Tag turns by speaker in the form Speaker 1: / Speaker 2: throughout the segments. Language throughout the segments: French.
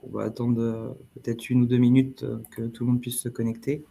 Speaker 1: On va attendre peut-être 1 ou 2 minutes que tout le monde puisse se connecter.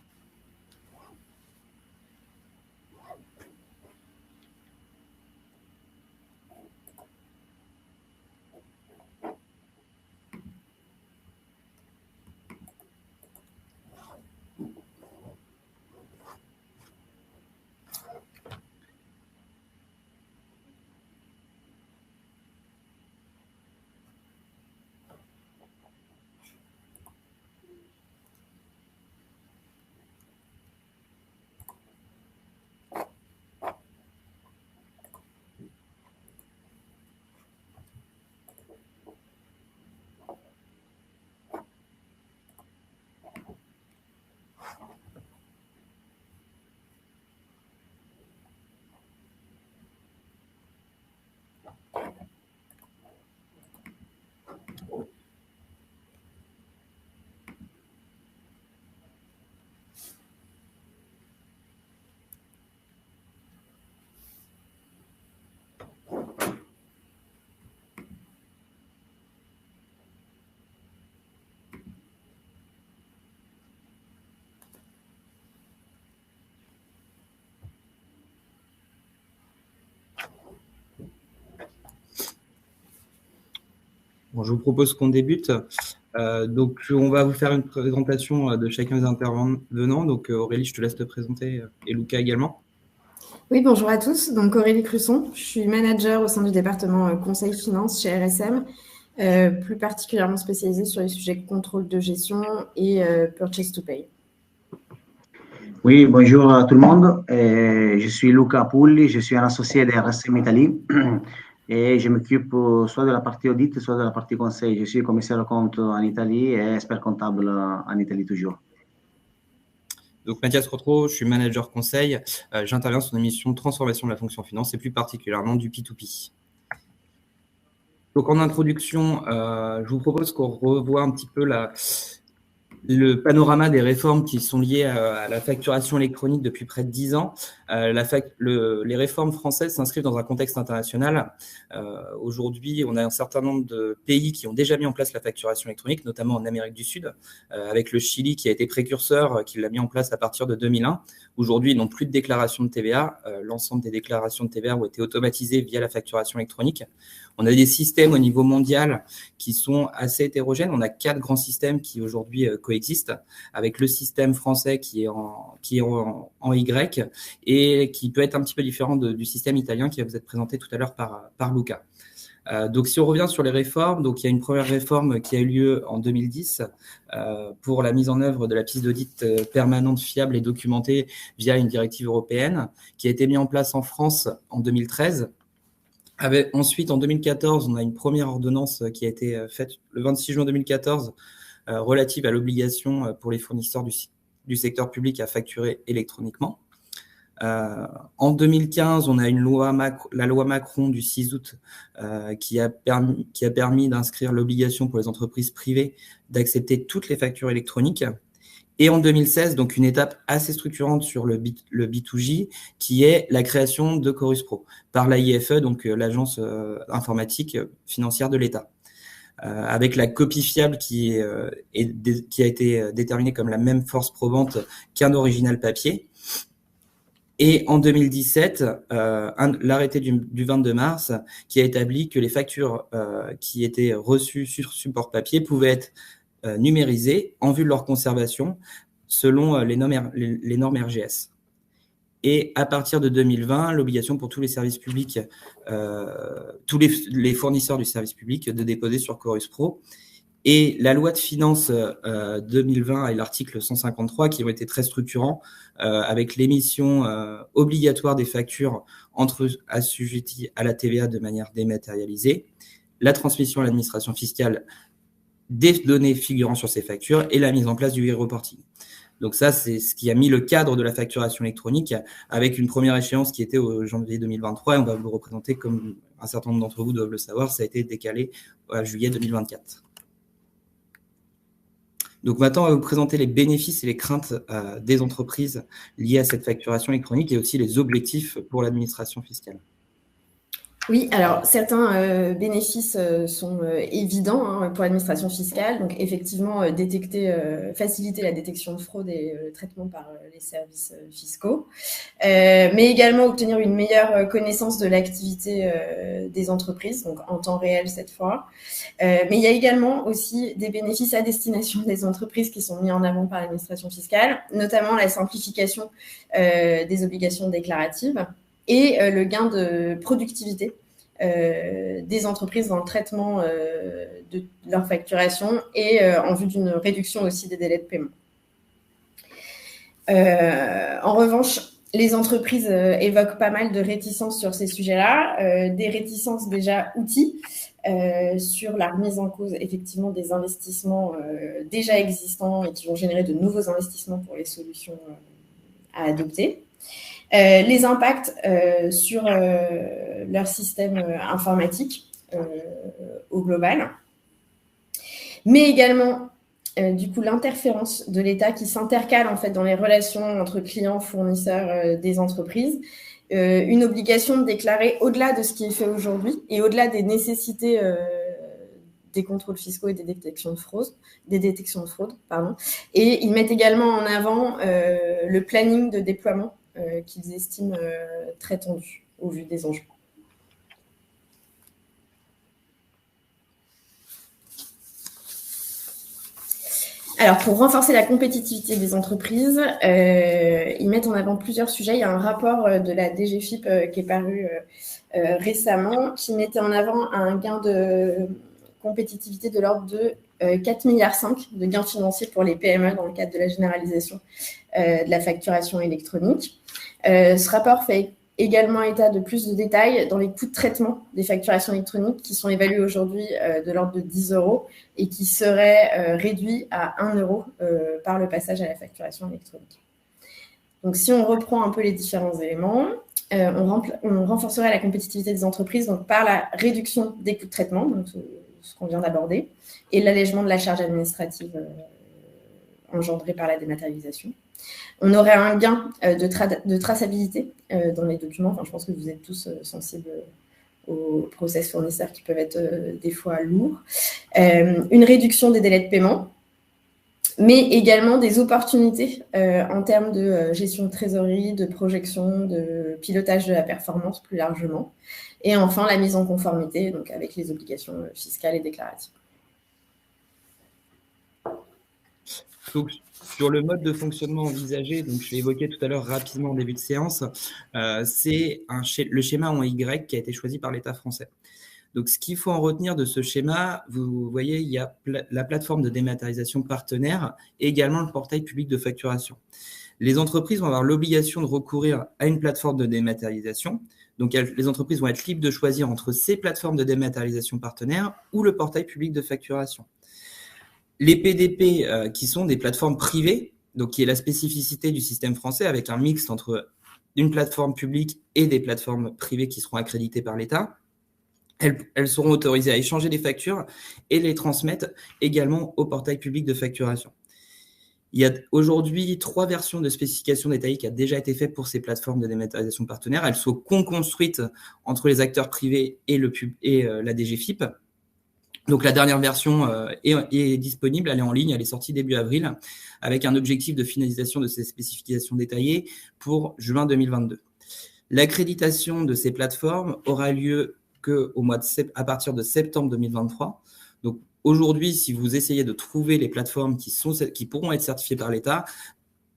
Speaker 1: Bon, je vous propose qu'on débute. Donc, on va vous faire une présentation de chacun des intervenants. Donc, Aurélie, je te laisse te présenter et Lucas également.
Speaker 2: Oui, bonjour à tous. Donc, Aurélie Clusson, je suis manager au sein du département Conseil Finance chez RSM, plus particulièrement spécialisée sur les sujets de contrôle de gestion et purchase to pay.
Speaker 3: Oui, bonjour à tout le monde. Je suis Luca Pulli, je suis un associé de RSM Italie et je m'occupe soit de la partie audit, soit de la partie conseil. Je suis commissaire au compte en Italie et expert comptable en Italie toujours.
Speaker 1: Donc, Mathias Rotro, je suis manager conseil. J'interviens sur des missions de transformation de la fonction finance et plus particulièrement du P2P. Donc, en introduction, je vous propose qu'on revoie un petit peu le panorama des réformes qui sont liées à la facturation électronique depuis près de 10 ans. Les réformes françaises s'inscrivent dans un contexte international. Aujourd'hui, on a un certain nombre de pays qui ont déjà mis en place la facturation électronique, notamment en Amérique du Sud, avec le Chili qui a été précurseur, qui l'a mis en place à partir de 2001. Aujourd'hui, ils n'ont plus de déclaration de TVA. L'ensemble des déclarations de TVA ont été automatisées via la facturation électronique. On a des systèmes au niveau mondial qui sont assez hétérogènes. On a 4 grands systèmes qui aujourd'hui coexistent, avec le système français qui est en Y et qui peut être un petit peu différent du système italien qui va vous être présenté tout à l'heure par Luca. Donc, si on revient sur les réformes, donc il y a une première réforme qui a eu lieu en 2010 pour la mise en œuvre de la piste d'audit permanente, fiable et documentée via une directive européenne qui a été mise en place en France en 2013. Ensuite, en 2014, on a une première ordonnance qui a été faite le 26 juin 2014 relative à l'obligation pour les fournisseurs du secteur public à facturer électroniquement. En 2015, on a la loi Macron du 6 août qui a permis d'inscrire l'obligation pour les entreprises privées d'accepter toutes les factures électroniques. Et en 2016, donc une étape assez structurante sur le B2J, qui est la création de Chorus Pro par l'AIFE, donc l'agence informatique financière de l'État, avec la copie fiable qui a été déterminée comme la même force probante qu'un original papier. Et en 2017, l'arrêté du 22 mars qui a établi que les factures qui étaient reçues sur support papier pouvaient être numérisées en vue de leur conservation selon les normes RGS. Et à partir de 2020, l'obligation pour tous les services publics, tous les fournisseurs du service public de déposer sur Chorus Pro. Et la loi de finances 2020 et l'article 153 qui ont été très structurants avec l'émission obligatoire des factures entre assujettis à la TVA de manière dématérialisée, la transmission à l'administration fiscale des données figurant sur ces factures et la mise en place du e-reporting. Donc ça, c'est ce qui a mis le cadre de la facturation électronique avec une première échéance qui était au janvier 2023 et on va vous le représenter comme un certain nombre d'entre vous doivent le savoir, ça a été décalé à juillet 2024. Donc maintenant, on va vous présenter les bénéfices et les craintes des entreprises liées à cette facturation électronique et aussi les objectifs pour l'administration fiscale.
Speaker 2: Oui, alors certains bénéfices sont évidents pour l'administration fiscale. Donc effectivement, faciliter la détection de fraude et le traitement par les services fiscaux, mais également obtenir une meilleure connaissance de l'activité des entreprises, donc en temps réel cette fois. Mais il y a également aussi des bénéfices à destination des entreprises qui sont mis en avant par l'administration fiscale, notamment la simplification des obligations déclaratives et le gain de productivité des entreprises dans le traitement de leur facturation et en vue d'une réduction aussi des délais de paiement. En revanche, les entreprises évoquent pas mal de réticences sur ces sujets-là, des réticences déjà outils sur la remise en cause effectivement des investissements déjà existants et qui vont générer de nouveaux investissements pour les solutions à adopter. Les impacts sur leur système informatique au global, mais également du coup l'interférence de l'État qui s'intercale en fait dans les relations entre clients, fournisseurs des entreprises, une obligation de déclarer au-delà de ce qui est fait aujourd'hui et au-delà des nécessités des contrôles fiscaux et des détections de fraude, Et ils mettent également en avant le planning de déploiement qu'ils estiment très tendu au vu des enjeux. Alors, pour renforcer la compétitivité des entreprises, ils mettent en avant plusieurs sujets. Il y a un rapport de la DGFiP qui est paru récemment qui mettait en avant un gain de compétitivité de l'ordre de 4,5 milliards de gains financiers pour les PME dans le cadre de la généralisation de la facturation électronique. Ce rapport fait également état de plus de détails dans les coûts de traitement des facturations électroniques qui sont évalués aujourd'hui de l'ordre de 10 € et qui seraient réduits à 1 € par le passage à la facturation électronique. Donc, si on reprend un peu les différents éléments, on renforcerait la compétitivité des entreprises donc, par la réduction des coûts de traitement, donc ce qu'on vient d'aborder, et l'allègement de la charge administrative engendrée par la dématérialisation. On aurait un gain de traçabilité dans les documents. Enfin, je pense que vous êtes tous sensibles aux process fournisseurs qui peuvent être des fois lourds. Une réduction des délais de paiement, mais également des opportunités en termes de gestion de trésorerie, de projection, de pilotage de la performance plus largement. Et enfin, la mise en conformité donc avec les obligations fiscales et déclaratives.
Speaker 1: Donc, sur le mode de fonctionnement envisagé, donc je l'ai évoqué tout à l'heure rapidement en début de séance, c'est le schéma en Y qui a été choisi par l'État français. Donc, ce qu'il faut en retenir de ce schéma, vous voyez, il y a la plateforme de dématérialisation partenaire et également le portail public de facturation. Les entreprises vont avoir l'obligation de recourir à une plateforme de dématérialisation. Donc, les entreprises vont être libres de choisir entre ces plateformes de dématérialisation partenaire ou le portail public de facturation. Les PDP, qui sont des plateformes privées, donc qui est la spécificité du système français avec un mix entre une plateforme publique et des plateformes privées qui seront accréditées par l'État, elles seront autorisées à échanger des factures et les transmettre également au portail public de facturation. Il y a aujourd'hui 3 versions de spécifications détaillées qui ont déjà été faites pour ces plateformes de dématérialisation partenaire. Elles sont co-construites entre les acteurs privés et la DGFiP. Donc, la dernière version est disponible, elle est en ligne, elle est sortie début avril, avec un objectif de finalisation de ces spécifications détaillées pour juin 2022. L'accréditation de ces plateformes aura lieu à partir de septembre 2023. Donc, aujourd'hui, si vous essayez de trouver les plateformes qui pourront être certifiées par l'État,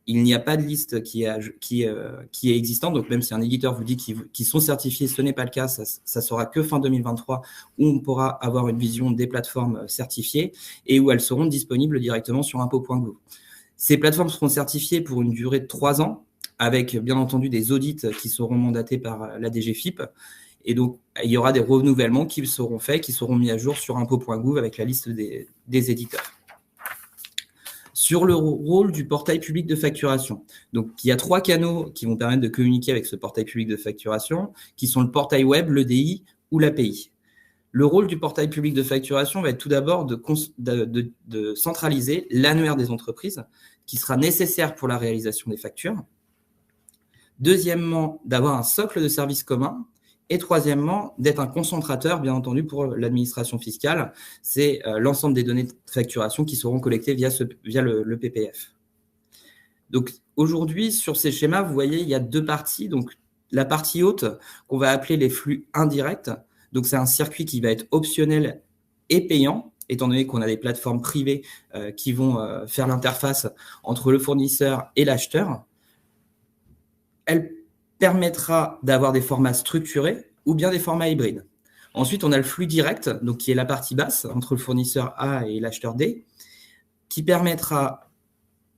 Speaker 1: il n'y a pas de liste qui est existante. Donc, même si un éditeur vous dit qu'ils sont certifiés, ce n'est pas le cas. Ça sera que fin 2023 où on pourra avoir une vision des plateformes certifiées et où elles seront disponibles directement sur impôts.gouv. Ces plateformes seront certifiées pour une durée de 3 ans avec, bien entendu, des audits qui seront mandatés par la DGFiP. Et donc, il y aura des renouvellements qui seront faits, qui seront mis à jour sur impôts.gouv avec la liste des éditeurs. Sur le rôle du portail public de facturation. Donc, il y a 3 canaux qui vont permettre de communiquer avec ce portail public de facturation, qui sont le portail web, l'EDI ou l'API. Le rôle du portail public de facturation va être tout d'abord de centraliser l'annuaire des entreprises, qui sera nécessaire pour la réalisation des factures. Deuxièmement, d'avoir un socle de services communs. Et troisièmement, d'être un concentrateur, bien entendu, pour l'administration fiscale. C'est l'ensemble des données de facturation qui seront collectées via le PPF. Donc, aujourd'hui, sur ces schémas, vous voyez, il y a deux parties. Donc, la partie haute, qu'on va appeler les flux indirects. Donc, c'est un circuit qui va être optionnel et payant, étant donné qu'on a des plateformes privées qui vont faire l'interface entre le fournisseur et l'acheteur. Elle permettra d'avoir des formats structurés ou bien des formats hybrides. Ensuite, on a le flux direct, donc qui est la partie basse entre le fournisseur A et l'acheteur D, qui permettra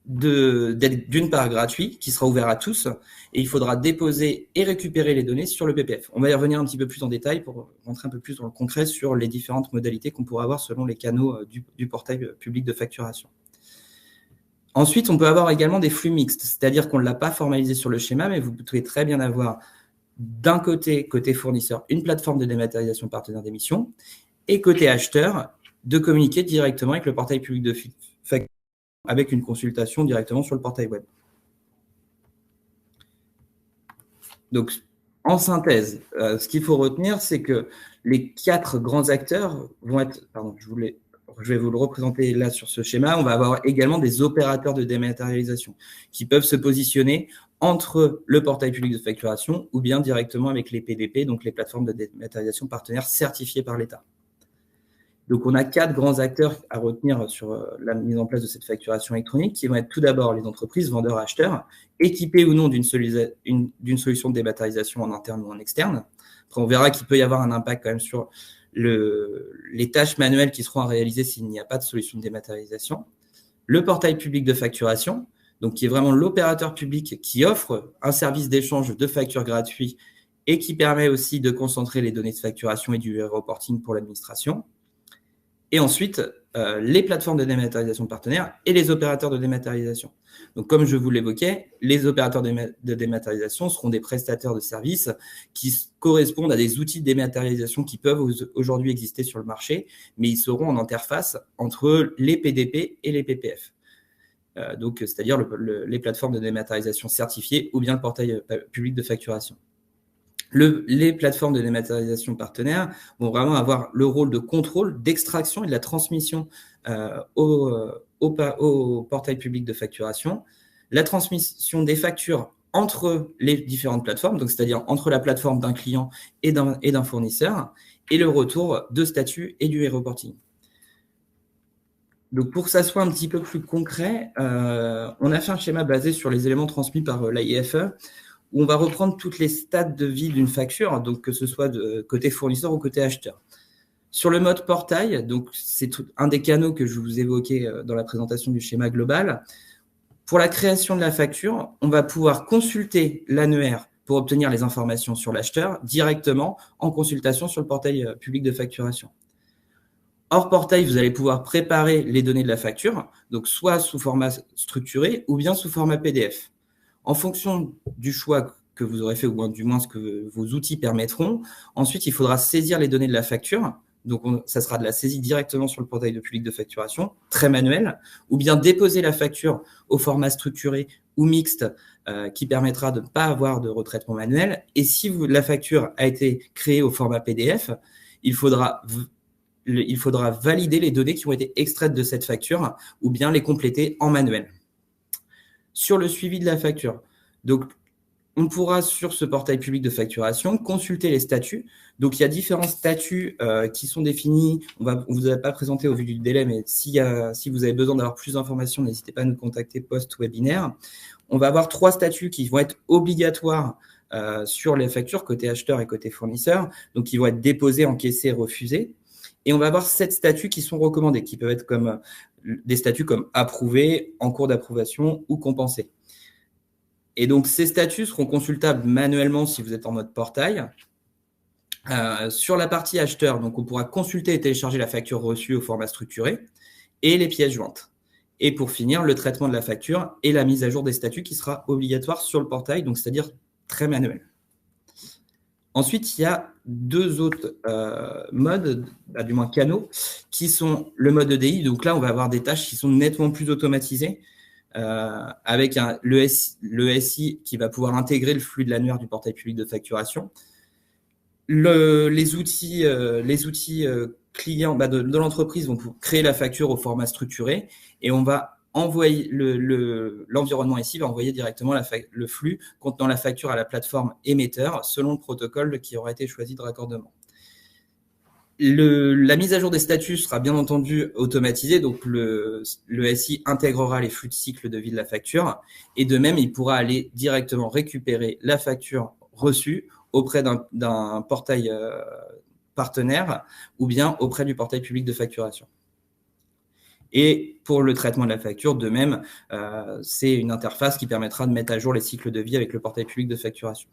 Speaker 1: d'être d'une part gratuit, qui sera ouvert à tous, et il faudra déposer et récupérer les données sur le PPF. On va y revenir un petit peu plus en détail pour rentrer un peu plus dans le concret sur les différentes modalités qu'on pourra avoir selon les canaux du portail public de facturation. Ensuite, on peut avoir également des flux mixtes, c'est-à-dire qu'on ne l'a pas formalisé sur le schéma, mais vous pouvez très bien avoir d'un côté fournisseur, une plateforme de dématérialisation partenaire d'émission, et côté acheteur, de communiquer directement avec le portail public de facturation, avec une consultation directement sur le portail web. Donc, en synthèse, ce qu'il faut retenir, c'est que les 4 grands acteurs vont être... Pardon, je vais vous le représenter là sur ce schéma. On va avoir également des opérateurs de dématérialisation qui peuvent se positionner entre le portail public de facturation ou bien directement avec les PDP, donc les plateformes de dématérialisation partenaires certifiées par l'État. Donc, on a 4 grands acteurs à retenir sur la mise en place de cette facturation électronique qui vont être tout d'abord les entreprises, vendeurs, acheteurs, équipés ou non d'une solution de dématérialisation en interne ou en externe. Après, on verra qu'il peut y avoir un impact quand même sur les tâches manuelles qui seront à réaliser s'il n'y a pas de solution de dématérialisation. Le portail public de facturation, donc qui est vraiment l'opérateur public qui offre un service d'échange de factures gratuits et qui permet aussi de concentrer les données de facturation et du reporting pour l'administration. Et ensuite, les plateformes de dématérialisation partenaires et les opérateurs de dématérialisation. Donc, comme je vous l'évoquais, les opérateurs de dématérialisation seront des prestataires de services qui correspondent à des outils de dématérialisation qui peuvent aujourd'hui exister sur le marché, mais ils seront en interface entre les PDP et les PPF. Donc, c'est-à-dire les plateformes de dématérialisation certifiées ou bien le portail public de facturation. Les plateformes de dématérialisation partenaires vont vraiment avoir le rôle de contrôle, d'extraction et de la transmission au portail public de facturation, la transmission des factures entre les différentes plateformes, donc c'est-à-dire entre la plateforme d'un client et d'un fournisseur, et le retour de statut et du reporting. Donc, pour que ça soit un petit peu plus concret, on a fait un schéma basé sur les éléments transmis par l'AIFE, où on va reprendre toutes les stades de vie d'une facture, donc que ce soit de côté fournisseur ou côté acheteur. Sur le mode portail, donc c'est un des canaux que je vous évoquais dans la présentation du schéma global. Pour la création de la facture, on va pouvoir consulter l'annuaire pour obtenir les informations sur l'acheteur directement en consultation sur le portail public de facturation. Hors portail, vous allez pouvoir préparer les données de la facture, donc soit sous format structuré ou bien sous format PDF. En fonction du choix que vous aurez fait, ou du moins ce que vos outils permettront, ensuite, il faudra saisir les données de la facture. Donc, ça sera de la saisie directement sur le portail de public de facturation, très manuel, ou bien déposer la facture au format structuré ou mixte qui permettra de ne pas avoir de retraitement manuel. Et si la facture a été créée au format PDF, il faudra valider les données qui ont été extraites de cette facture ou bien les compléter en manuel. Sur le suivi de la facture. Donc, on pourra, sur ce portail public de facturation, consulter les statuts. Donc, il y a différents statuts qui sont définis. On ne vous a pas présenté au vu du délai, mais si vous avez besoin d'avoir plus d'informations, n'hésitez pas à nous contacter post-webinaire. On va avoir 3 statuts qui vont être obligatoires sur les factures, côté acheteur et côté fournisseur. Donc, qui vont être déposés, encaissés, refusés. Et on va avoir 7 statuts qui sont recommandés, qui peuvent être comme des statuts comme approuvé, en cours d'approbation ou compensé. Et donc, ces statuts seront consultables manuellement si vous êtes en mode portail. Sur la partie acheteur, donc on pourra consulter et télécharger la facture reçue au format structuré et les pièces jointes. Et pour finir, le traitement de la facture et la mise à jour des statuts qui sera obligatoire sur le portail, donc c'est-à-dire très manuel. Ensuite, il y a 2 autres modes, du moins canaux, qui sont le mode EDI. Donc là, on va avoir des tâches qui sont nettement plus automatisées, avec le SI qui va pouvoir intégrer le flux de l'annuaire du portail public de facturation. Les outils clients de l'entreprise vont créer la facture au format structuré et on va envoyer l'environnement ici va envoyer directement le flux contenant la facture à la plateforme émetteur selon le protocole qui aura été choisi de raccordement. La mise à jour des statuts sera bien entendu automatisée, donc le SI intégrera les flux de cycle de vie de la facture et de même, il pourra aller directement récupérer la facture reçue auprès d'un portail partenaire ou bien auprès du portail public de facturation. Et pour le traitement de la facture, de même, c'est une interface qui permettra de mettre à jour les cycles de vie avec le portail public de facturation.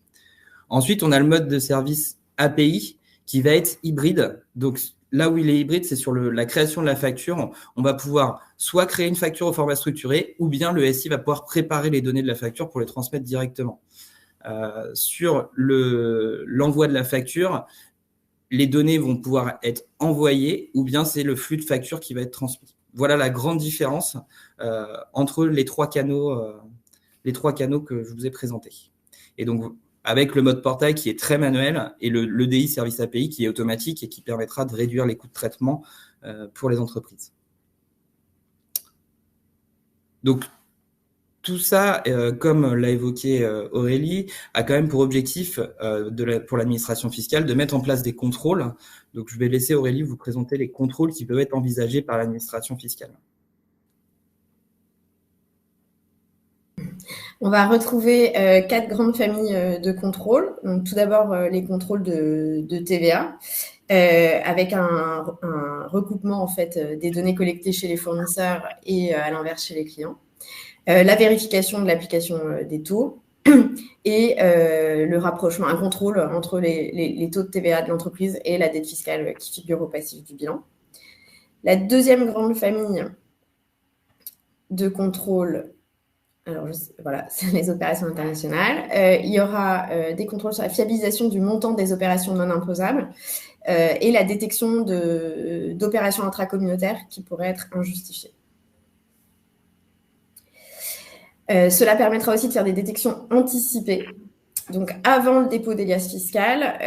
Speaker 1: Ensuite, on a le mode de service API qui va être hybride. Donc, là où il est hybride, c'est sur la création de la facture. On va pouvoir soit créer une facture au format structuré ou bien le SI va pouvoir préparer les données de la facture pour les transmettre directement. Sur l'envoi de la facture, les données vont pouvoir être envoyées ou bien c'est le flux de facture qui va être transmis. Voilà la grande différence entre les trois canaux que je vous ai présentés. Et donc, avec le mode portail qui est très manuel et le DI Service API qui est automatique et qui permettra de réduire les coûts de traitement pour les entreprises. Donc, tout ça, comme l'a évoqué Aurélie, a quand même pour objectif pour l'administration fiscale de mettre en place des contrôles. Donc, je vais laisser Aurélie vous présenter les contrôles qui peuvent être envisagés par l'administration fiscale.
Speaker 2: On va retrouver 4 grandes familles de contrôles. Donc, tout d'abord, les contrôles de TVA, avec un recoupement en fait, des données collectées chez les fournisseurs et à l'inverse chez les clients. La vérification de l'application des taux et le rapprochement, un contrôle entre les taux de TVA de l'entreprise et la dette fiscale qui figure au passif du bilan. La deuxième grande famille de contrôles, alors voilà, c'est les opérations internationales. Il y aura des contrôles sur la fiabilisation du montant des opérations non imposables et la détection d'opérations intracommunautaires qui pourraient être injustifiées. Cela permettra aussi de faire des détections anticipées, donc avant le dépôt des liasses fiscales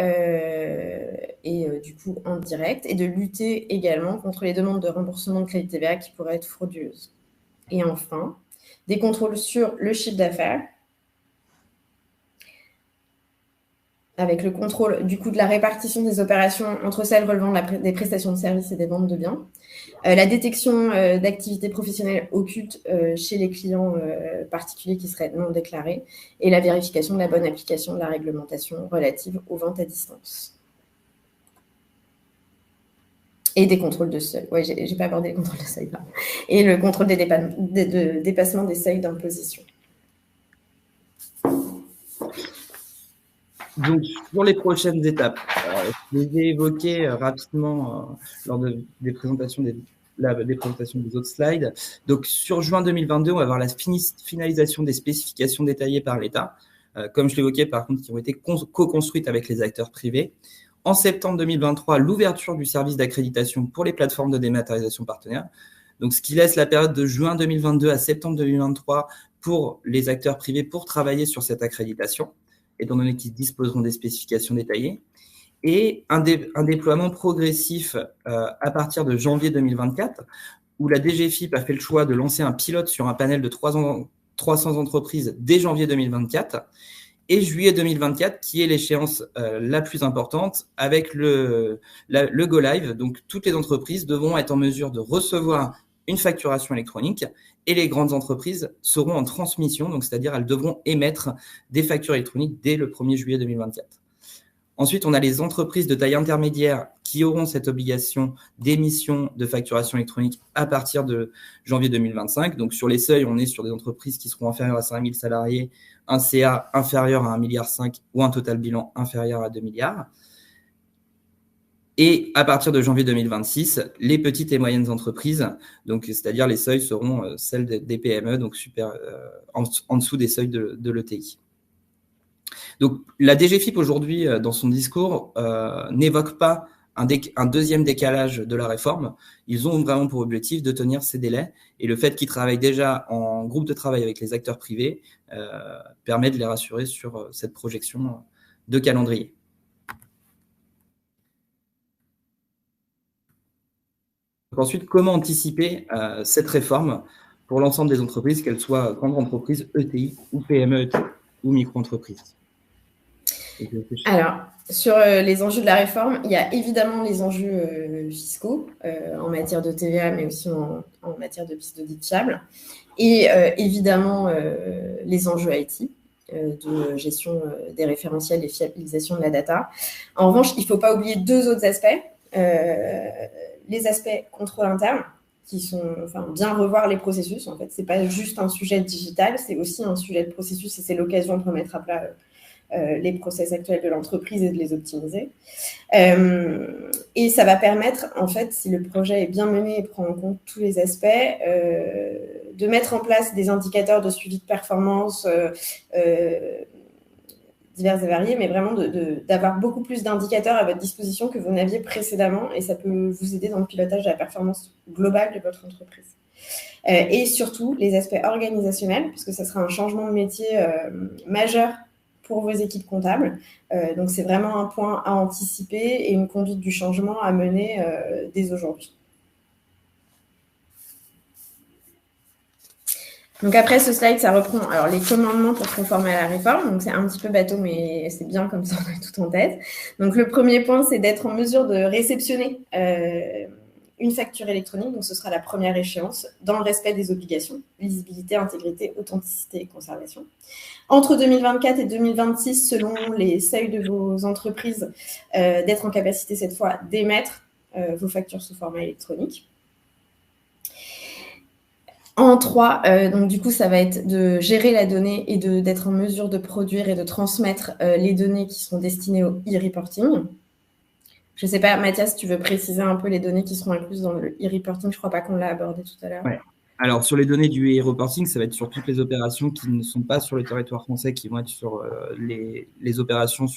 Speaker 2: et du coup en direct, et de lutter également contre les demandes de remboursement de crédit TVA qui pourraient être frauduleuses. Et enfin, des contrôles sur le chiffre d'affaires, avec le contrôle du coup de la répartition des opérations entre celles relevant des prestations de services et des ventes de biens, la détection d'activités professionnelles occultes chez les clients particuliers qui seraient non déclarés et la vérification de la bonne application de la réglementation relative aux ventes à distance. Et des contrôles de seuil. Oui, j'ai pas abordé les contrôles de seuil. Là. Et le contrôle des dépassement des seuils d'imposition.
Speaker 1: Donc, pour les prochaines étapes, je les ai évoquées rapidement lors des présentations des autres slides. Donc, sur juin 2022, on va avoir la finalisation des spécifications détaillées par l'État, comme je l'évoquais, par contre, qui ont été co-construites avec les acteurs privés. En septembre 2023, l'ouverture du service d'accréditation pour les plateformes de dématérialisation partenaires. Donc, ce qui laisse la période de juin 2022 à septembre 2023 pour les acteurs privés pour travailler sur cette accréditation, étant donné qu'ils disposeront des spécifications détaillées, et un déploiement progressif à partir de janvier 2024, où la DGFiP a fait le choix de lancer un pilote sur un panel de 300 entreprises dès janvier 2024, et juillet 2024, qui est l'échéance la plus importante, avec le Go Live. Donc, toutes les entreprises devront être en mesure de recevoir une facturation électronique et les grandes entreprises seront en transmission, donc c'est-à-dire elles devront émettre des factures électroniques dès le 1er juillet 2024. Ensuite, on a les entreprises de taille intermédiaire qui auront cette obligation d'émission de facturation électronique à partir de janvier 2025. Donc, sur les seuils, on est sur des entreprises qui seront inférieures à 5 000 salariés, un CA inférieur à 1,5 milliard ou un total bilan inférieur à 2 milliards. Et à partir de janvier 2026, les petites et moyennes entreprises, donc c'est-à-dire les seuils seront celles des PME, donc en dessous des seuils de l'ETI. Donc la DGFiP aujourd'hui, dans son discours, n'évoque pas un deuxième décalage de la réforme. Ils ont vraiment pour objectif de tenir ces délais, et le fait qu'ils travaillent déjà en groupe de travail avec les acteurs privés permet de les rassurer sur cette projection de calendrier. ensuite, comment anticiper cette réforme pour l'ensemble des entreprises, qu'elles soient grandes entreprises, ETI ou PME, ETI, ou micro-entreprises?
Speaker 2: Alors, sur les enjeux de la réforme, il y a évidemment les enjeux fiscaux en matière de TVA, mais aussi en matière de pistes d'audit fiables. Et évidemment, les enjeux IT, de gestion des référentiels et fiabilisation de la data. En revanche, il ne faut pas oublier deux autres aspects. Les aspects contrôle interne, qui sont, bien revoir les processus. En fait, ce n'est pas juste un sujet digital, c'est aussi un sujet de processus et c'est l'occasion de remettre à plat les process actuels de l'entreprise et de les optimiser. Et ça va permettre, en fait, si le projet est bien mené et prend en compte tous les aspects, de mettre en place des indicateurs de suivi de performance divers et variés, mais vraiment d'avoir beaucoup plus d'indicateurs à votre disposition que vous n'aviez précédemment, et ça peut vous aider dans le pilotage de la performance globale de votre entreprise. Et surtout, les aspects organisationnels, puisque ça sera un changement de métier majeur pour vos équipes comptables. Donc, c'est vraiment un point à anticiper et une conduite du changement à mener dès aujourd'hui. Donc, après ce slide, ça reprend alors, les commandements pour se conformer à la réforme. Donc, c'est un petit peu bateau, mais c'est bien comme ça, on a tout en tête. Donc, le premier point, c'est d'être en mesure de réceptionner une facture électronique. Donc, ce sera la première échéance dans le respect des obligations, lisibilité, intégrité, authenticité et conservation. Entre 2024 et 2026, selon les seuils de vos entreprises, d'être en capacité cette fois d'émettre vos factures sous format électronique. En 3, donc du coup, ça va être de gérer la donnée et d'être en mesure de produire et de transmettre les données qui seront destinées au e-reporting. Je ne sais pas, Mathias, si tu veux préciser un peu les données qui seront incluses dans le e-reporting. Je ne crois pas qu'on l'a abordé tout à l'heure.
Speaker 1: Ouais. Alors, sur les données du e-reporting, ça va être sur toutes les opérations qui ne sont pas sur le territoire français, qui vont être sur les opérations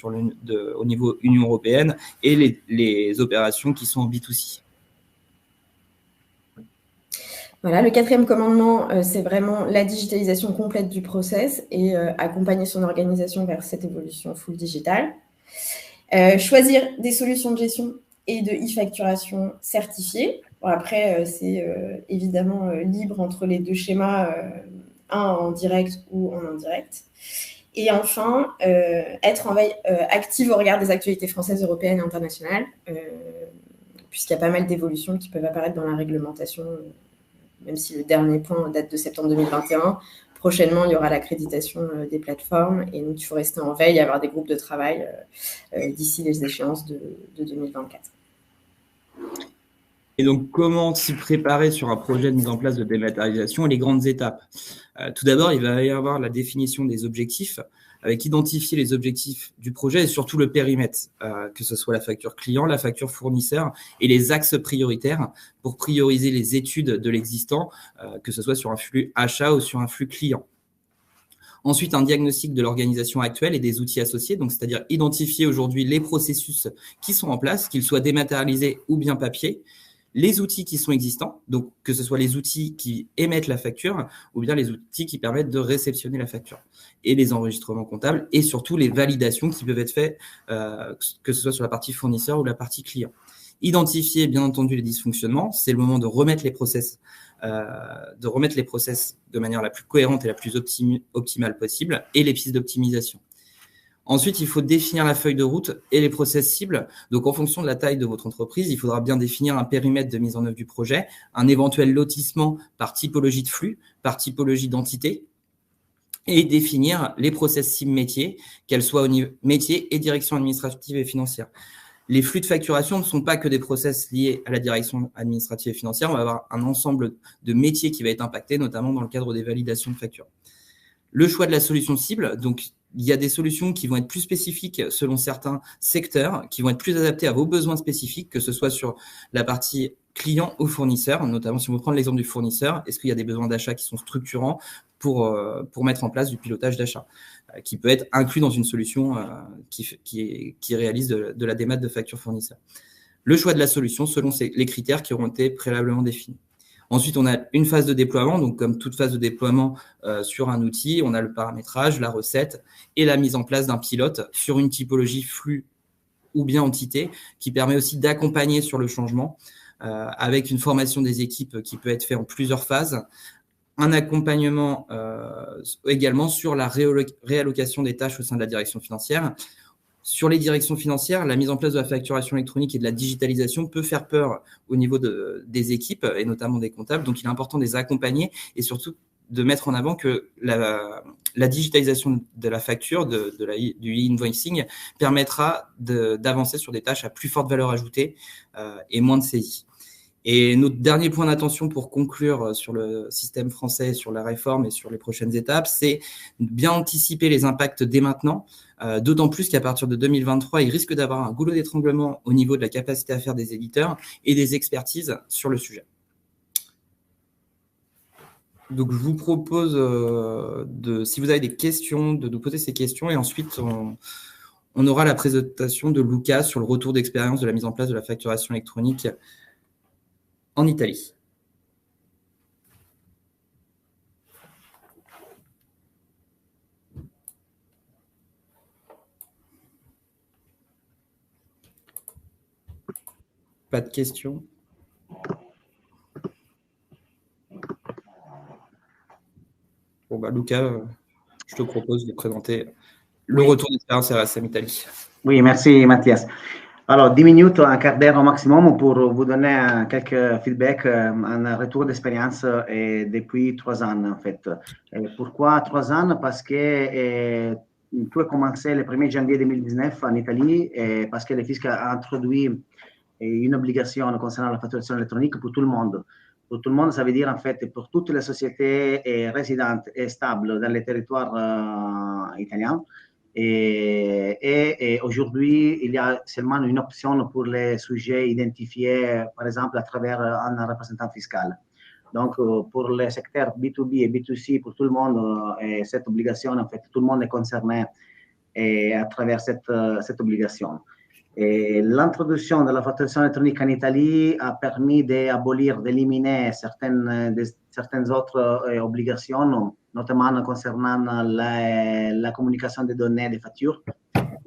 Speaker 1: au niveau Union européenne et les opérations qui sont en B2C.
Speaker 2: Voilà, le quatrième commandement, c'est vraiment la digitalisation complète du process et accompagner son organisation vers cette évolution full digitale. Choisir des solutions de gestion et de e-facturation certifiées. Bon, après, c'est évidemment libre entre les deux schémas, un en direct ou en indirect. Et enfin, être en veille active au regard des actualités françaises, européennes et internationales, puisqu'il y a pas mal d'évolutions qui peuvent apparaître dans la réglementation, même si le dernier point date de septembre 2021. Prochainement, il y aura l'accréditation des plateformes et donc il faut rester en veille et avoir des groupes de travail d'ici les échéances de 2024.
Speaker 1: Et donc, comment s'y préparer sur un projet de mise en place de dématérialisation et les grandes étapes? Tout d'abord, il va y avoir la définition des objectifs, avec identifier les objectifs du projet et surtout le périmètre, que ce soit la facture client, la facture fournisseur et les axes prioritaires pour prioriser les études de l'existant, que ce soit sur un flux achat ou sur un flux client. Ensuite, un diagnostic de l'organisation actuelle et des outils associés, donc c'est-à-dire identifier aujourd'hui les processus qui sont en place, qu'ils soient dématérialisés ou bien papier, les outils qui sont existants, donc que ce soit les outils qui émettent la facture ou bien les outils qui permettent de réceptionner la facture, et les enregistrements comptables et surtout les validations qui peuvent être faites, que ce soit sur la partie fournisseur ou la partie client. Identifier bien entendu les dysfonctionnements, c'est le moment de remettre les process de manière la plus cohérente et la plus optimale possible et les pistes d'optimisation. Ensuite, il faut définir la feuille de route et les process cibles. Donc, en fonction de la taille de votre entreprise, il faudra bien définir un périmètre de mise en œuvre du projet, un éventuel lotissement par typologie de flux, par typologie d'entité, et définir les process cibles métiers, qu'elles soient au niveau métier et direction administrative et financière. Les flux de facturation ne sont pas que des process liés à la direction administrative et financière. On va avoir un ensemble de métiers qui va être impacté, notamment dans le cadre des validations de factures. Le choix de la solution cible, donc il y a des solutions qui vont être plus spécifiques selon certains secteurs, qui vont être plus adaptées à vos besoins spécifiques, que ce soit sur la partie client ou fournisseur, notamment si on veut prendre l'exemple du fournisseur, est-ce qu'il y a des besoins d'achat qui sont structurants pour mettre en place du pilotage d'achat, qui peut être inclus dans une solution qui réalise de la démat de facture fournisseur. Le choix de la solution selon les critères qui auront été préalablement définis. Ensuite, on a une phase de déploiement. Donc, comme toute phase de déploiement sur un outil, on a le paramétrage, la recette et la mise en place d'un pilote sur une typologie flux ou bien entité qui permet aussi d'accompagner sur le changement avec une formation des équipes qui peut être faite en plusieurs phases, un accompagnement également sur la réallocation des tâches au sein de la direction financière. Sur les directions financières, la mise en place de la facturation électronique et de la digitalisation peut faire peur au niveau des équipes et notamment des comptables. Donc, il est important de les accompagner et surtout de mettre en avant que la digitalisation de la facture, du e-invoicing, permettra d'avancer sur des tâches à plus forte valeur ajoutée et moins de saisie. Et notre dernier point d'attention pour conclure sur le système français, sur la réforme et sur les prochaines étapes, c'est bien anticiper les impacts dès maintenant, d'autant plus qu'à partir de 2023, il risque d'avoir un goulot d'étranglement au niveau de la capacité à faire des éditeurs et des expertises sur le sujet. Donc, je vous propose, si vous avez des questions, de nous poser ces questions et ensuite, on aura la présentation de Luca sur le retour d'expérience de la mise en place de la facturation électronique en Italie. Pas de questions? Bon, bah, Luca, je te propose de présenter le retour d'expérience RSM Italie.
Speaker 3: Oui, merci Mathias. Alors, 10 minutes, un quart d'heure au maximum pour vous donner quelques feedbacks, un retour d'expérience depuis 3 ans en fait. Pourquoi 3 ans? Parce que tout a commencé le 1er janvier 2019 en Italie parce que le fisc a introduit une obligation concernant la facturation électronique pour tout le monde. Pour tout le monde, ça veut dire en fait pour toutes les sociétés résidentes et stables dans les territoires italiens. Et aujourd'hui, il y a seulement une option pour les sujets identifiés, par exemple, à travers un représentant fiscal. Donc, pour les secteurs B2B et B2C, pour tout le monde, cette obligation, en fait, tout le monde est concerné à travers cette obligation. L'introduction de la facturation électronique en Italie a permis d'abolir, d'éliminer certaines autres obligations, notamment concernant la communication des données des factures.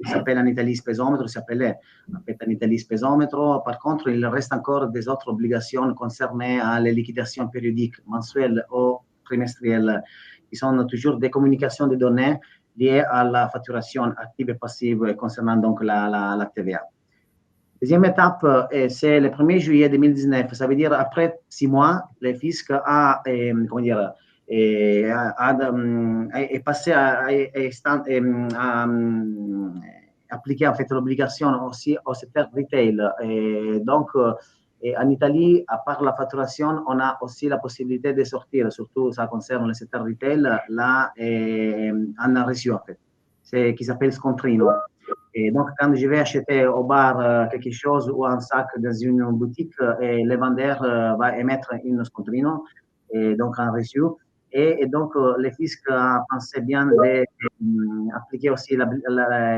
Speaker 3: Il s'appelle en Italie spesomètre, il s'appelait en Italie spesomètre. Par contre, il reste encore des autres obligations concernées à les liquidations périodiques, mensuelles ou trimestrielles, qui sont toujours des communications des données liées à la facturation active et passive concernant donc la TVA. Deuxième étape, c'est le 1er juillet 2019. Ça veut dire après 6 mois, le fisc a passé à appliquer en fait l'obligation aussi au secteur retail. Donc, en Italie, à part la facturation, on a aussi la possibilité de sortir, surtout ça concerne le secteur retail, là, un reçu en fait, c'est qui s'appelle scontrino. Et donc, quand je vais acheter au bar quelque chose ou un sac dans une boutique, le vendeur va émettre une scontrino, et donc un reçu. Et donc, le fisc a pensé bien d'appliquer aussi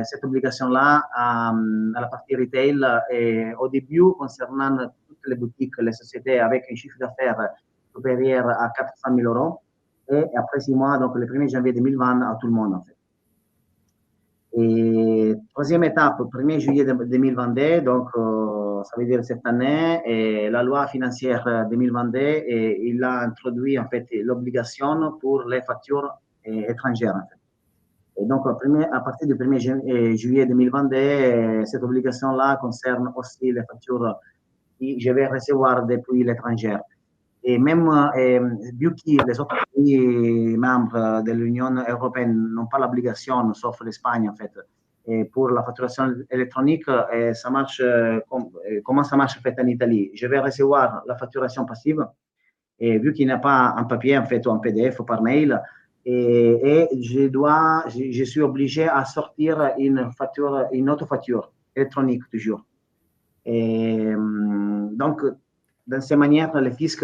Speaker 3: cette obligation-là à la partie retail. Et au début, concernant toutes les boutiques, les sociétés avec un chiffre d'affaires supérieur à 400 000 €. Et après 6 mois, donc le 1er janvier 2020, à tout le monde, en fait. Et troisième étape, 1er juillet 2022, donc ça veut dire cette année, et la loi financière 2022, et il a introduit en fait l'obligation pour les factures étrangères. En fait. Et donc à partir du 1er juillet 2022, cette obligation-là concerne aussi les factures que je vais recevoir depuis l'étranger. Et même vu que les autres pays membres de l'Union européenne n'ont pas l'obligation, sauf l'Espagne en fait, et pour la facturation électronique, ça marche, comment ça marche en fait en Italie? Je vais recevoir la facturation passive, et vu qu'il n'y a pas un papier en fait ou un PDF ou par mail, et je suis obligé à sortir une autre facture électronique toujours. Et donc, dans ces manières, le fisc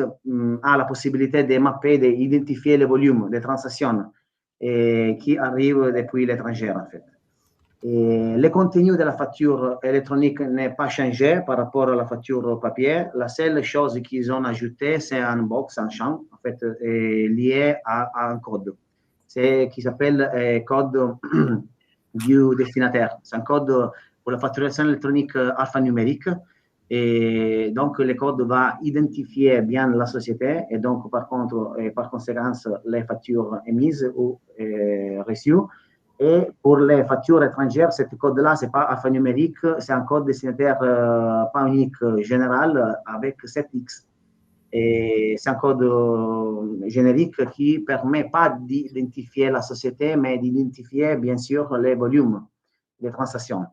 Speaker 3: a la possibilité de mapper, d'identifier le volume des transactions qui arrivent depuis l'étranger, en fait. Et le contenu de la facture électronique n'est pas changé par rapport à la facture papier. La seule chose qu'ils ont ajoutée, c'est un box, un champ, en fait, lié à un code. C'est qui s'appelle code du destinataire. C'est un code pour la facturation électronique alphanumérique. Et donc, le code va identifier bien la société et donc, par conséquent, les factures émises ou reçues. Et pour les factures étrangères, ce code-là, ce n'est pas alphanumérique, c'est un code destinataire pas unique, général, avec 7X. Et c'est un code générique qui ne permet pas d'identifier la société, mais d'identifier, bien sûr, les volumes des transactions.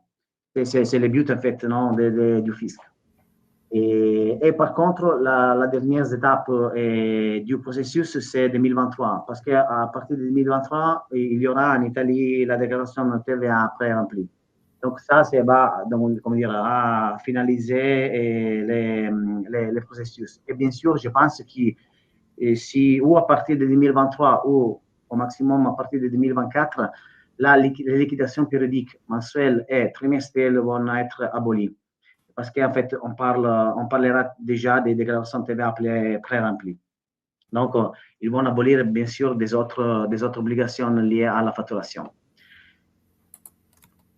Speaker 3: C'est le but, en fait, non, du fisc. Et par contre, la dernière étape du processus, c'est 2023, parce qu'à partir de 2023, il y aura en Italie la déclaration de TVA pré-remplie. Donc ça, comment dire, à finaliser les processus. Et bien sûr, je pense que si, ou à partir de 2023 ou au maximum à partir de 2024, les liquidations périodiques mensuelles et trimestrielles vont être abolies. Parce qu'en fait, on parlera déjà des déclarations TVA pré-remplies. Donc, ils vont abolir, bien sûr, des autres obligations liées à la facturation.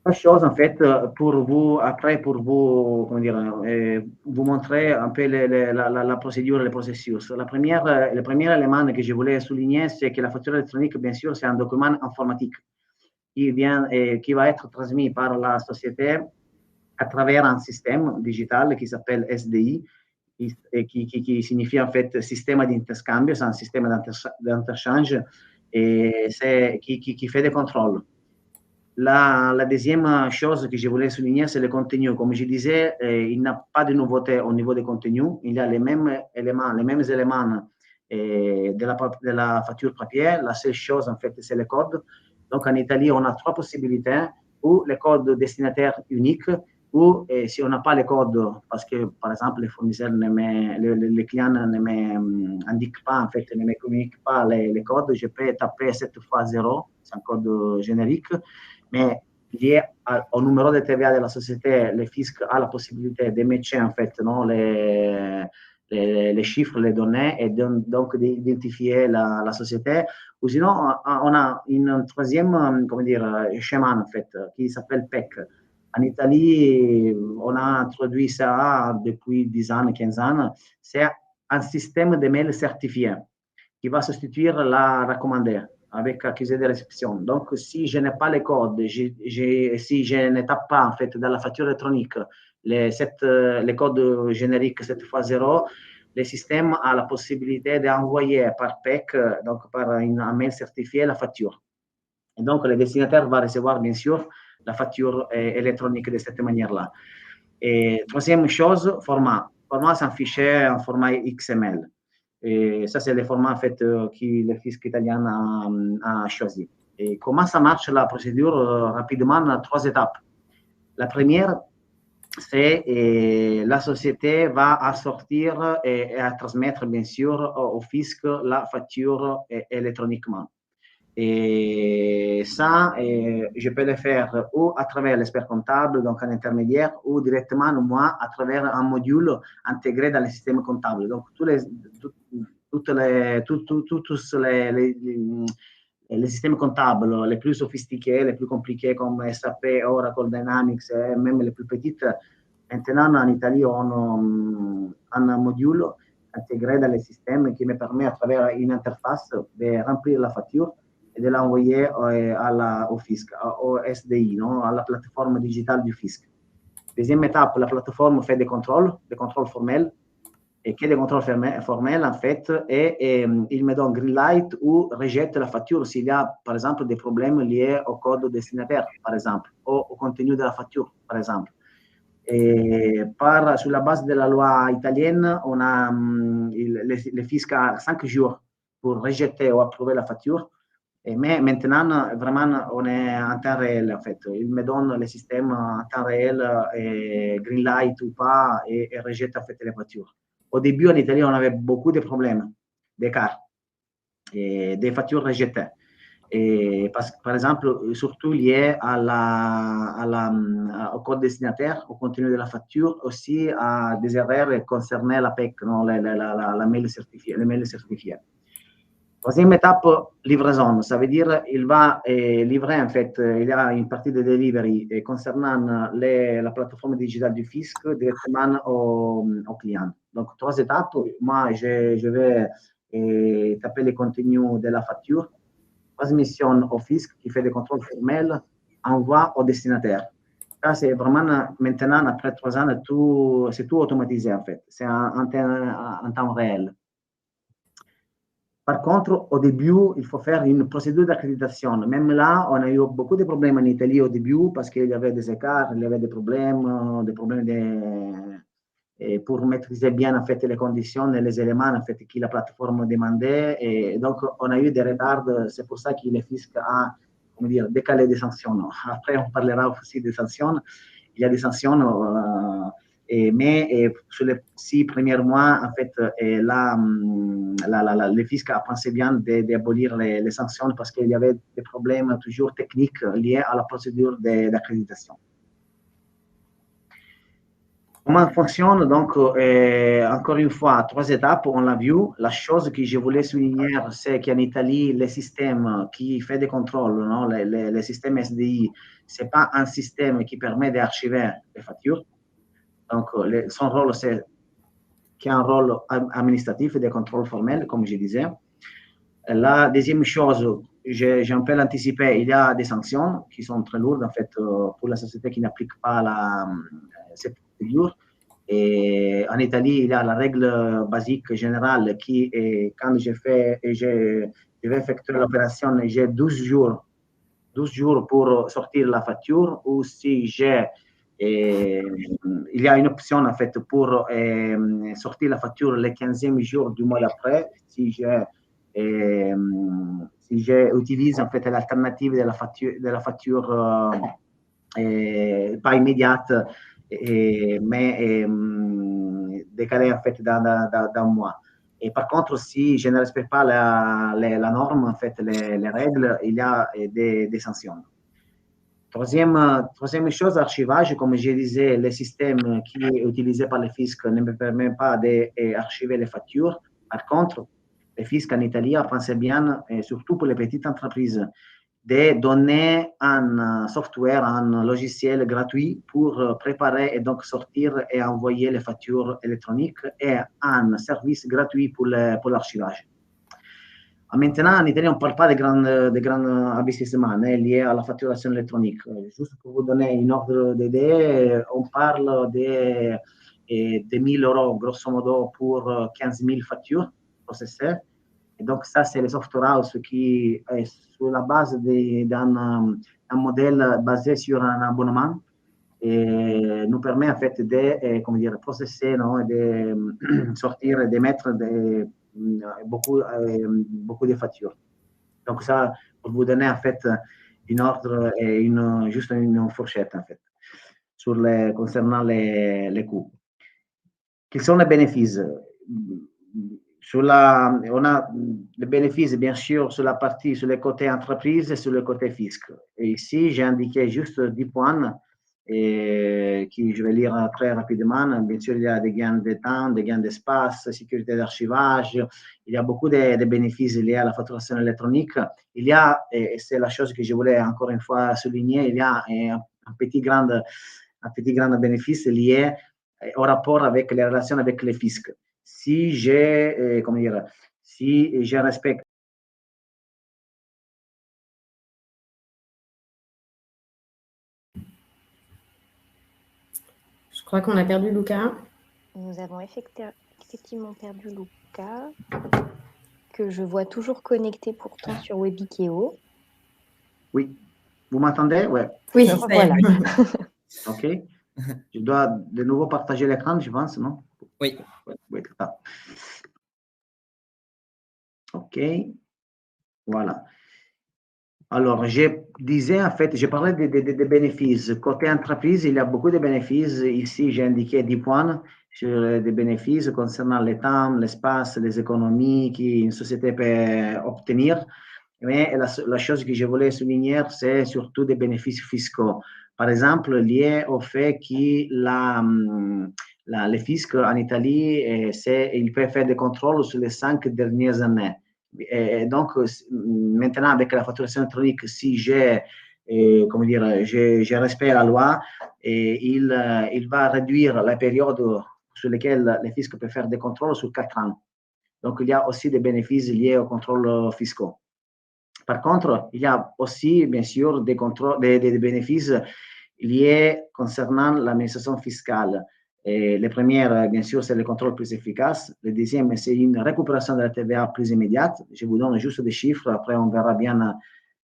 Speaker 3: Une chose, en fait, pour vous comment dire, vous montrer un peu la procédure, le processus. Le premier élément que je voulais souligner, c'est que la facture électronique, bien sûr, c'est un document informatique qui va être transmis par la société à travers un système digital qui s'appelle SDI, qui signifie en fait système d'interscambio, c'est un système d'interchange et qui fait des contrôles. La deuxième chose que je voulais souligner, c'est le contenu. Comme je disais, il n'y a pas de nouveauté au niveau des contenus. Il y a les mêmes éléments de la facture papier. La seule chose, en fait, c'est le code. Donc, en Italie, on a 3 possibilités, ou le code destinataire unique, ou si on n'a pas le code, parce que, par exemple, les fournisseurs, les clients ne m'indiquent pas, en fait, ne me communiquent pas les codes, je peux taper 7 fois 0, c'est un code générique, mais lié au numéro de TVA de la société, le fisc a la possibilité de mettre, en fait, non, les chiffres, les données, et donc d'identifier la société. Ou sinon, on a une troisième, comment dire, schéma, en fait, qui s'appelle PEC. En Italie, on a introduit ça depuis 10 ans, 15 ans. C'est un système de mail certifié qui va substituer la recommandée avec accusé de réception. Donc, si je n'ai pas les codes, si je ne tape pas en fait dans la facture électronique les codes génériques 7 fois 0, le système a la possibilité d'envoyer par PEC, donc par un mail certifié, la facture. Et donc, le destinataire va recevoir, bien sûr, la facture électronique de cette manière-là. Et troisième chose, format. Format, c'est un fichier en format XML. Et ça, c'est le format en fait, que le fisc italien a choisi. Et comment ça marche la procédure rapidement, 3 étapes. La première, c'est la société va assortir et à transmettre, bien sûr, au fisc la facture électroniquement. Et ça, je peux le faire ou à travers l'expert comptable, donc un intermédiaire, ou directement, moi, à travers un module intégré dans le système comptable. Donc, tous les systèmes comptables les plus sophistiqués, les plus compliqués comme SAP, Oracle, Dynamics, et même les plus petites, maintenant, en Italie, on a un module intégré dans le système qui me permet, à travers une interface, de remplir la facture et de l'envoyer au fisc, au SDI, non, à la plateforme digitale du fisc. Deuxième étape, la plateforme fait des contrôles formels, et que des contrôles formels, en fait, et il me donne green light ou rejette la facture s'il y a, par exemple, des problèmes liés au code destinataire, par exemple, ou au contenu de la facture, par exemple. Et sur la base de la loi italienne, on a le fisc a 5 jours pour rejeter ou approuver la facture. Mais maintenant, vraiment, on est en temps réel, en fait. Il me donne le système en temps réel, green light ou pas, et rejette en fait les factures. Au début, en Italie, on avait beaucoup de problèmes, d'écart, et des factures rejetées. Et par exemple, surtout lié au code destinataire, au contenu de la facture, aussi à des erreurs concernant la PEC, non, la mail certifiée, les mails certifiés. Troisième étape, livraison. Ça veut dire il va livrer, en fait, il y a une partie de delivery concernant la plateforme digitale du fisc directement au client. Donc, 3 étapes. Moi, je vais taper les contenus de la facture, transmission au fisc qui fait des contrôles formels, envoi au destinataire. Ça, c'est vraiment maintenant, après 3 ans, c'est tout automatisé, en fait. C'est en temps réel. Par contre, au début, il faut faire une procédure d'accréditation. Même là, on a eu beaucoup de problèmes en Italie au début parce qu'il y avait des écarts, il y avait des problèmes pour maîtriser bien en fait les conditions et les éléments en fait que la plateforme demandait. Et donc, on a eu des retards. C'est pour ça que le fisc a, comment dire, décalé des sanctions. Après, on parlera aussi des sanctions. Il y a des sanctions. Mais sur les 6 premiers mois, en fait, le fisc a pensé bien d'abolir les sanctions parce qu'il y avait des problèmes toujours techniques liés à la procédure d'accréditation. Comment fonctionne? Donc, encore une fois, 3 étapes, on l'a vu. La chose que je voulais souligner, c'est qu'en Italie, le système qui fait des contrôles, non, le système SDI, ce n'est pas un système qui permet d'archiver les factures. Donc, son rôle, c'est qu'il y a un rôle administratif et de contrôle formel, comme je disais. La deuxième chose, j'ai un peu l'anticipé, il y a des sanctions qui sont très lourdes, en fait, pour la société qui n'applique pas cette procédure. Et en Italie, il y a la règle basique générale qui est, quand je vais effectuer l'opération, j'ai 12 jours pour sortir la facture, ou si il y a une option en fait pour sortir la facture le 15e jour du mois d'après, si j'utilise en fait l'alternative de la facture pas immédiate, mais décalée en fait d'un mois. Et par contre, si je ne respecte pas la norme, en fait, les règles, il y a des sanctions. Troisième chose, archivage. Comme je disais, le système qui est utilisé par le fisc ne me permet pas d'archiver les factures. Par contre, le fisc en Italie a pensé bien, surtout pour les petites entreprises, de donner un software, un logiciel gratuit pour préparer et donc sortir et envoyer les factures électroniques, et un service gratuit pour l'archivage. Maintenant, en Italie, on ne parle pas de grands investissements liés à la facturation électronique. Juste pour vous donner une ordre d'idée, on parle de 1 000 € grosso modo pour 15 000 factures processées. Et donc, ça, c'est le software house qui est sur la base d'un modèle basé sur un abonnement et nous permet en fait de processer, non, de sortir et de mettre beaucoup de factures. Donc, ça, pour vous donner en fait une ordre et juste une fourchette en fait concernant les coûts. Quels sont les bénéfices? On a les bénéfices, bien sûr, sur le côté entreprise et sur le côté fisc. Et ici, j'ai indiqué juste 10 points que je vais lire très rapidement. Bien sûr, il y a des gains de temps, des gains d'espace, sécurité d'archivage. Il y a beaucoup de bénéfices liés à la facturation électronique. Il y a, et c'est la chose que je voulais encore une fois souligner, il y a un petit grand bénéfice lié au rapport avec les relations avec le fisc. Si je respecte.
Speaker 2: Je crois qu'on a perdu Luca.
Speaker 4: Nous avons effectivement perdu Luca, que je vois toujours connecté pourtant sur Webikeo.
Speaker 3: Oui. Vous m'entendez? Ouais.
Speaker 2: Oui,
Speaker 4: voilà.
Speaker 3: OK. Je dois de nouveau partager l'écran, je pense, non?
Speaker 1: Oui.
Speaker 3: Oui, OK. Voilà. Alors, je disais, en fait, je parlais des bénéfices. Côté entreprise, il y a beaucoup de bénéfices. Ici, j'ai indiqué 10 points sur des bénéfices concernant le temps, l'espace, les économies qu'une société peut obtenir. Mais la chose que je voulais souligner, c'est surtout des bénéfices fiscaux. Par exemple, liés au fait que le fisc en Italie, il peut faire des contrôles sur les 5 dernières années. Et donc, maintenant, avec la facturation électronique, si j'ai respecté la loi, et il va réduire la période sur laquelle les fiscs peuvent faire des contrôles sur 4 ans. Donc, il y a aussi des bénéfices liés aux contrôles fiscaux. Par contre, il y a aussi, bien sûr, des bénéfices liés concernant l'administration fiscale. Et les premières, bien sûr, c'est le contrôle plus efficace. Le deuxième, c'est une récupération de la TVA plus immédiate. Je vous donne juste des chiffres. Après, on verra bien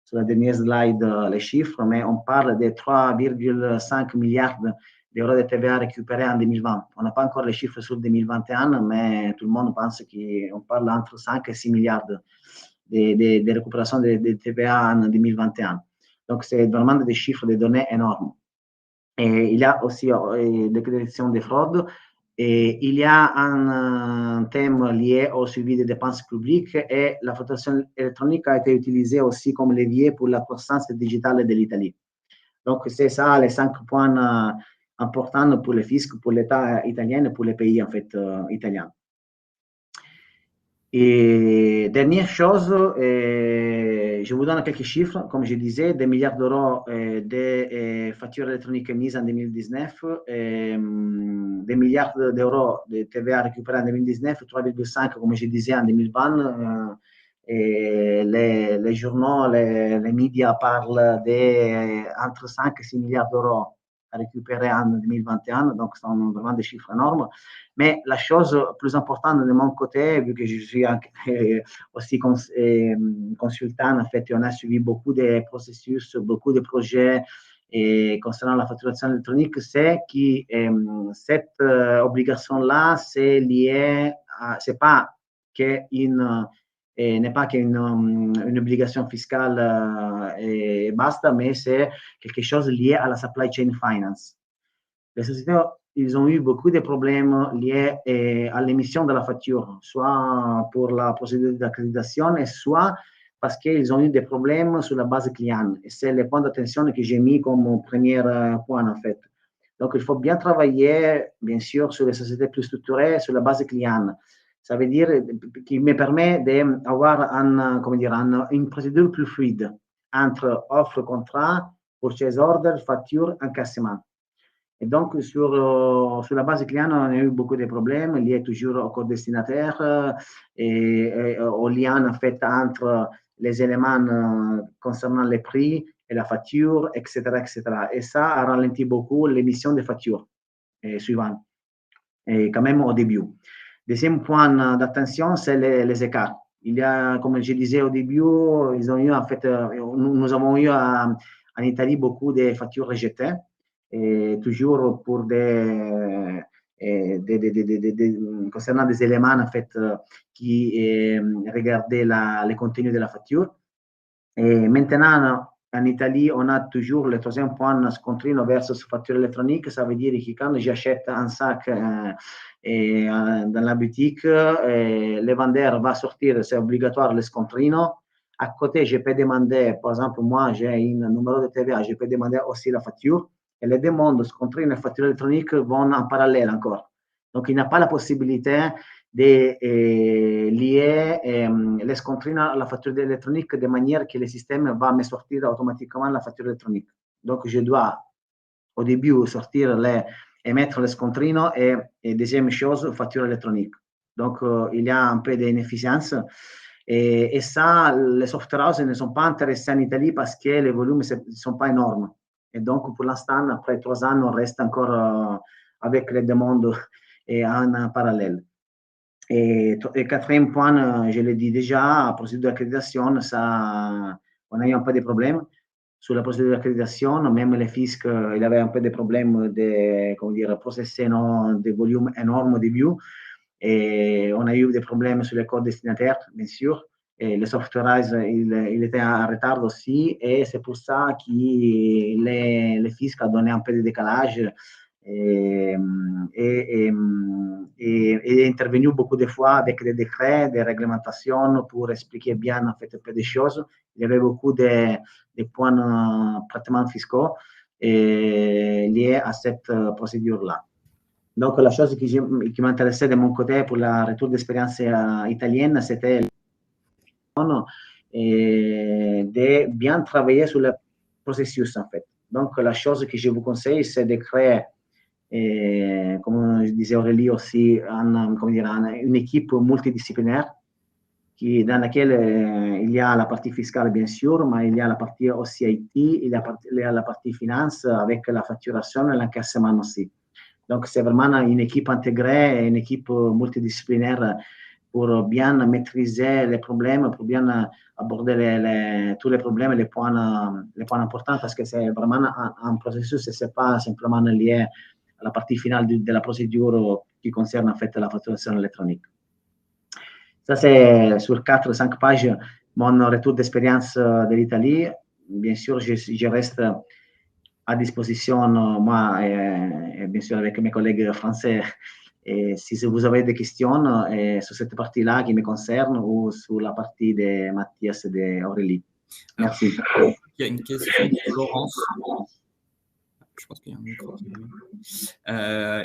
Speaker 3: sur la dernière slide les chiffres, mais on parle de 3,5 milliards d'euros de TVA récupérés en 2020. On n'a pas encore les chiffres sur 2021, mais tout le monde pense qu'on parle entre 5 et 6 milliards de récupération de TVA en 2021. Donc, c'est vraiment des chiffres, des données énormes. Et il y a aussi des détections de fraude. Et il y a un thème lié au suivi des dépenses publiques et la facturation électronique a été utilisée aussi comme levier pour la croissance digitale de l'Italie. Donc, c'est ça les 5 points importants pour le fisc, pour l'État italien et pour les pays en fait italiens. Et dernière chose, je vous donne quelques chiffres. Comme je disais, 2 milliards d'euros de factures électroniques mises en 2019, 2 milliards d'euros de TVA récupérés en 2019, 3,5 comme je disais en 2020. Et les journaux, les médias parlent d'entre 5 et 6 milliards d'euros à récupérer en 2021, donc ce sont vraiment des chiffres énormes. Mais la chose plus importante de mon côté, vu que je suis aussi consultant, en fait, on a suivi beaucoup de processus, beaucoup de projets et concernant la facturation électronique, c'est que cette obligation-là, c'est lié à, c'est pas qu'une n'est pas qu'une obligation fiscale et basta, mais c'est quelque chose lié à la supply chain finance. Les sociétés, ils ont eu beaucoup de problèmes liés à l'émission de la facture, soit pour la procédure d'accréditation, et soit parce qu'ils ont eu des problèmes sur la base client. Et c'est le point d'attention que j'ai mis comme premier point, en fait. Donc, il faut bien travailler, bien sûr, sur les sociétés plus structurées, sur la base client. Ça veut dire qui me permet d'avoir une procédure plus fluide entre offre, contrat, purchase order, facture, encaissement. Et donc, sur la base client, on a eu beaucoup de problèmes liés toujours au code destinataire et au lien en fait entre les éléments concernant les prix et la facture, etc., etc. Et ça a ralenti beaucoup l'émission des factures suivantes, et quand même au début. Deuxième point d'attention, c'est les écarts. Il y a, comme je disais au début, ils ont eu en fait, nous avons eu en Italie beaucoup de factures rejetées, et toujours pour concernant des éléments en fait qui regardaient les contenus de la facture. Et maintenant, en Italie, on a toujours le troisième point scontrino versus facture électronique. Ça veut dire que quand j'achète un sac dans la boutique, le vendeur va sortir, c'est obligatoire, le scontrino. À côté, je peux demander, par exemple, moi, j'ai un numéro de TVA, je peux demander aussi la facture. Et les demandes scontrino et facture électronique vont en parallèle encore. Donc, il n'y a pas la possibilité de lier les scontrino à la facture électronique de manière que le système va me sortir automatiquement la facture électronique. Donc, je dois au début sortir et mettre le scontrino et deuxième chose, facture électronique. Donc, il y a un peu d'inefficience. Et ça, les software houses ne sont pas intéressés en Italie parce que les volumes ne sont pas énormes. Et donc, pour l'instant, après 3 ans, on reste encore avec les demandes en parallèle. Et quatrième point, je l'ai dit déjà, la procédure d'accréditation, ça, on a eu un peu de problèmes sur la procédure d'accréditation. Même les fiscs, il avait un peu de problèmes de processer des volumes énormes au début. Et on a eu des problèmes sur les codes destinataires, bien sûr. Et le software, il était en retard aussi. Et c'est pour ça que les fiscs ont donné un peu de décalage. Et est intervenu beaucoup de fois avec des décrets, des réglementations pour expliquer bien en fait un peu des choses. Il y avait beaucoup de points pratiquement fiscaux liés à cette procédure-là. Donc, la chose qui m'intéressait de mon côté pour la retour d'expérience italienne, c'était et de bien travailler sur le processus, en fait. Donc, la chose que je vous conseille, c'est de créer, comme disait Aurélie aussi, une équipe multidisciplinaire dans laquelle il y a la partie fiscale, bien sûr, mais il y a la partie aussi IT, il y a la partie finance avec la facturation et l'encaissement aussi. Donc, c'est vraiment une équipe intégrée, une équipe multidisciplinaire pour bien maîtriser les problèmes, pour bien aborder tous les problèmes et les points importants, parce que c'est vraiment un processus et ce n'est pas simplement lié à la partie finale de la procédure qui concerne en fait la facturation électronique. Ça, c'est sur 4-5 pages mon retour d'expérience de l'Italie. Bien sûr, je reste à disposition, moi, et bien sûr avec mes collègues français. Et si vous avez des questions sur cette partie-là qui me concerne ou sur la partie de Mathias et d'Aurélie. Merci.
Speaker 1: Il y a une question de Florence. Je pense qu'il y a un micro.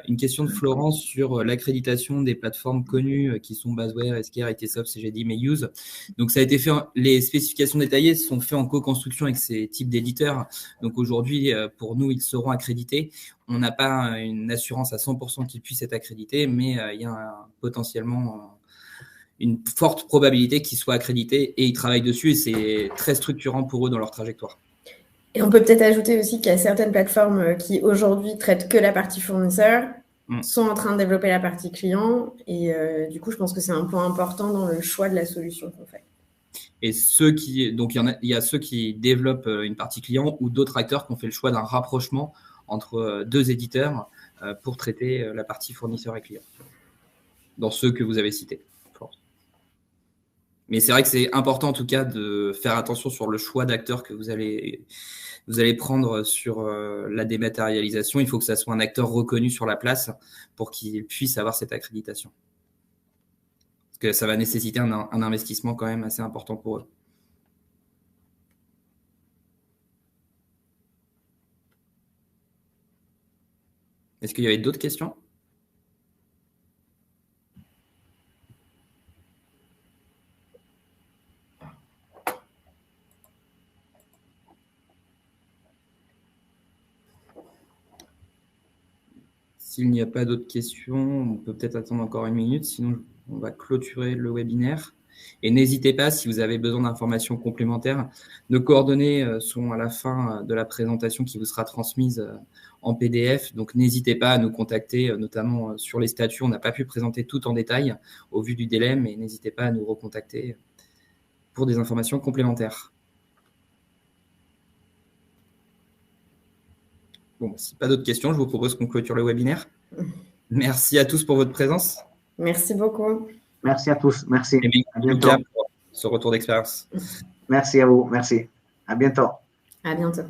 Speaker 1: Une question de Florence sur l'accréditation des plateformes connues qui sont Basware, Esker, ITsoft, CGD, Mayuse. Donc, ça a été fait. Les spécifications détaillées sont faites en co-construction avec ces types d'éditeurs. Donc, aujourd'hui, pour nous, ils seront accrédités. On n'a pas une assurance à 100% qu'ils puissent être accrédités, mais il y a potentiellement une forte probabilité qu'ils soient accrédités et ils travaillent dessus et c'est très structurant pour eux dans leur trajectoire.
Speaker 2: Et on peut peut-être ajouter aussi qu'il y a certaines plateformes qui aujourd'hui traitent que la partie fournisseur, sont en train de développer la partie client et du coup, je pense que c'est un point important dans le choix de la solution qu'on fait.
Speaker 1: Et donc il y a ceux qui développent une partie client ou d'autres acteurs qui ont fait le choix d'un rapprochement entre deux éditeurs pour traiter la partie fournisseur et client. Dans ceux que vous avez cités. Mais c'est vrai que c'est important en tout cas de faire attention sur le choix d'acteurs que vous allez prendre sur la dématérialisation. Il faut que ça soit un acteur reconnu sur la place pour qu'il puisse avoir cette accréditation. Parce que ça va nécessiter un investissement quand même assez important pour eux. Est-ce qu'il y avait d'autres questions ? S'il n'y a pas d'autres questions, on peut peut-être attendre encore une minute, sinon on va clôturer le webinaire. Et n'hésitez pas, si vous avez besoin d'informations complémentaires, nos coordonnées sont à la fin de la présentation qui vous sera transmise en PDF. Donc, n'hésitez pas à nous contacter, notamment sur les statuts. On n'a pas pu présenter tout en détail au vu du délai, mais n'hésitez pas à nous recontacter pour des informations complémentaires. Bon, si pas d'autres questions, je vous propose qu'on clôture le webinaire. Merci à tous pour votre présence.
Speaker 2: Merci beaucoup.
Speaker 3: Merci à tous. Merci.
Speaker 1: Et
Speaker 3: à bientôt.
Speaker 1: Pour ce retour d'expérience.
Speaker 3: Merci à vous. Merci. À bientôt.
Speaker 2: À bientôt.